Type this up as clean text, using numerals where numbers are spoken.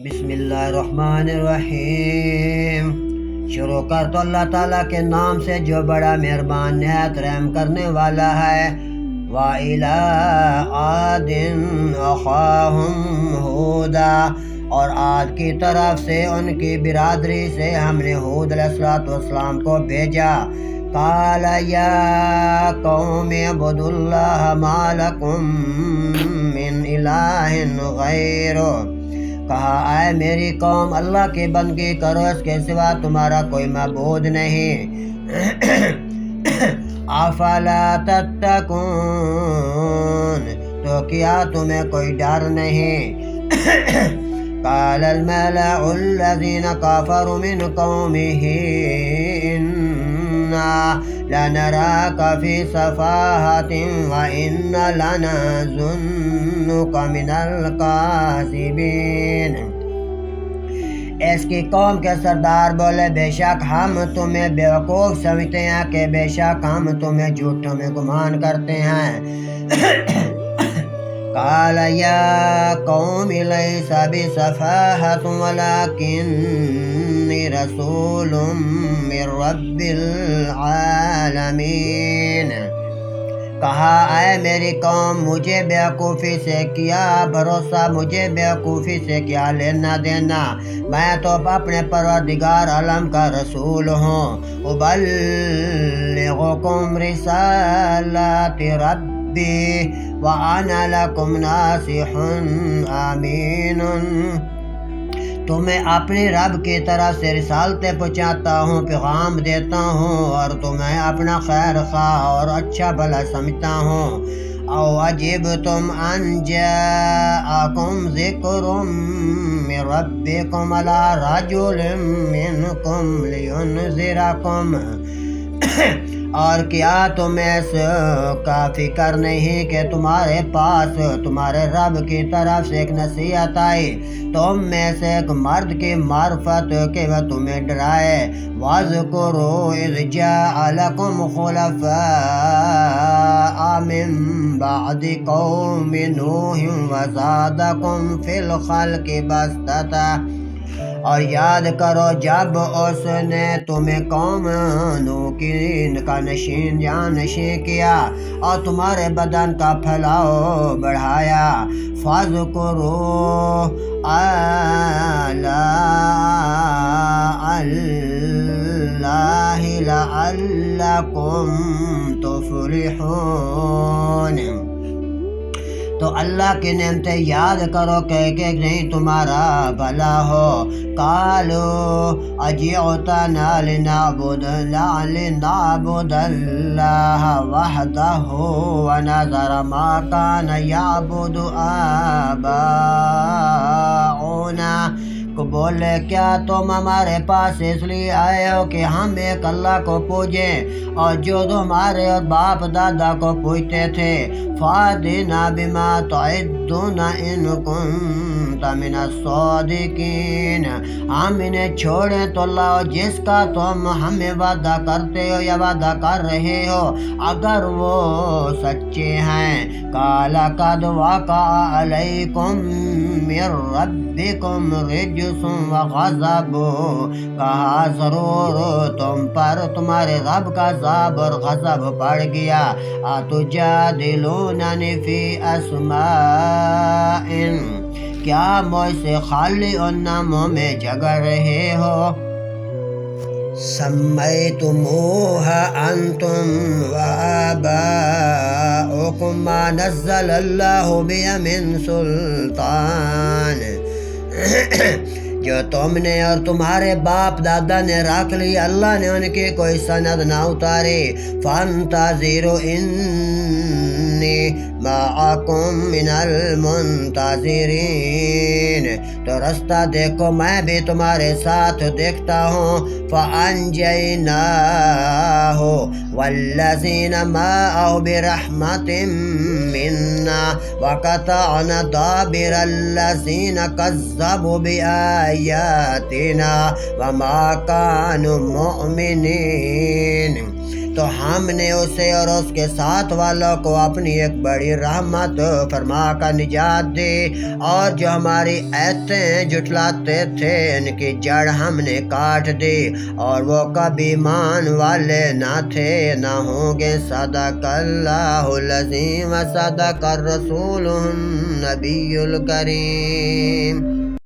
بسم اللہ الرحمن الرحیم۔ شروع کر تو اللہ تعالیٰ کے نام سے جو بڑا مہربان نہایت رحم کرنے والا ہے۔ وَإِلَىٰ عَادٍ أَخَاهُمْ هُودًا، اور عاد کی طرف سے ان کی برادری سے ہم نے ہود علیہ السلام کو بھیجا۔ قَالَ يَا قَوْمِ اعْبُدُوا اللَّهَ مَا لَكُم مِّنْ إِلَٰهٍ غَيْرُهُ، کہا اے میری قوم اللہ کی بندگی کرو، اس کے سوا تمہارا کوئی معبود نہیں۔ افلا تتقون، تو کیا تمہیں کوئی ڈر نہیں؟ قال الملأ الذين كفروا من قومه إنا لنراك في سفاهة وإنا لنظنك من الكاذبين۔ اس کی قوم کے سردار بولے بے شک ہم تمہیں بیوقوف سمجھتے ہیں کہ بے شک ہم تمہیں جھوٹوں میں گمان کرتے ہیں۔ قال یا قوم لیس بسفاہۃ ولکنی رسول من رب العالمین، کہا اے میری قوم مجھے بیوقوفی سے کیا بھروسہ، مجھے بیوقوفی سے کیا لینا دینا، میں تو اپنے پروردگار عالم کا رسول ہوں۔ ابلغکم رسالات ربی وانا لکم ناصح امین، تمہیں اپنی رب کی طرف سے رسالتیں پہنچاتا ہوں، پیغام دیتا ہوں، اور تمہیں اپنا خیر خواہ اور اچھا بھلا سمجھتا ہوں۔ او عجبتم ان جاءکم ذکر من ربکم علی رجل منکم لینذرکم، اور کیا تمہیں اس کا فکر نہیں کہ تمہارے پاس تمہارے رب کی طرف سے ایک نصیحت آئی، تم میں سے ایک مرد کی معرفت کہ وہ تمہیں ڈرائے۔ وَاذْكُرُوا إِذْ جَعَلَكُمْ خُلَفَاءَ مِن بَعْدِ قَوْمِ نُوحٍ وَزَادَكُمْ فِي الْخَلْقِ بَسْطَةً، اور یاد کرو جب اس نے تمہیں قوم نوح کا جانشین کیا اور تمہارے بدن کا پھیلاؤ بڑھایا۔ فَاذْكُرُوا آلاء اللَّهِ لَعَلَّكُمْ تُفْلِحُونَ، تو اللہ کی نعمتیں یاد کرو کہ نہیں تمہارا بھلا ہو۔ قالوا اجئتنا لنعبد اللہ وحدہ ونذر ما كان يعبد آباؤنا، کو بولے کیا تم ہمارے پاس اس لیے آئے ہو کہ ہم ایک اللہ کو پوجیں اور جو تمہارے اور باپ دادا کو پوجتے تھے؟ فَأْتِنَا بِمَا تَعِدُنَا إِن كُنتَ مِنَ الصَّادِقِينَ، ہم انہیں چھوڑیں تو لاؤ جس کا تم ہمیں وعدہ کرتے ہو یا وعدہ کر رہے ہو اگر وہ سچے ہیں۔ قَالَ قَدْ وَقَعَ عَلَيْكُمْ مِن رَبِّكُمْ رِجْسٌ وَغَضَبٌ، کہا ضرور تم پر تمہارے رب کا عذاب اور غضب پڑ گیا۔ أَتُجَادِلُونَنِي فِي أَسْمَاءٍ، کیا مجھ سے خالی ان ناموں میں جھگڑ رہے ہو؟ سمیتموها انتم وآباؤکم ما نزل اللہ بها من سلطان، جو تم نے اور تمہارے باپ دادا نے رکھ لی، اللہ نے ان کی کوئی سند نہ اتاری۔ فانتظروا انی معکم من المنتظرین، تو رستہ دیکھو میں بھی تمہارے ساتھ دیکھتا ہوں۔ فانجیناہ والذین معہ برحمت منا وقطعنا دابر الذین کذبوا بآیاتنا وما كانوا مؤمنین، تو ہم نے اسے اور اس کے ساتھ والوں کو اپنی ایک بڑی رحمت فرما کر نجات دی، اور جو ہماری آیتیں جھٹلاتے تھے ان کی جڑ ہم نے کاٹ دی، اور وہ کبھی ایمان والے نہ تھے نہ ہوں گے۔ صدق اللہ العظیم و صدق الرسول النبی الکریم۔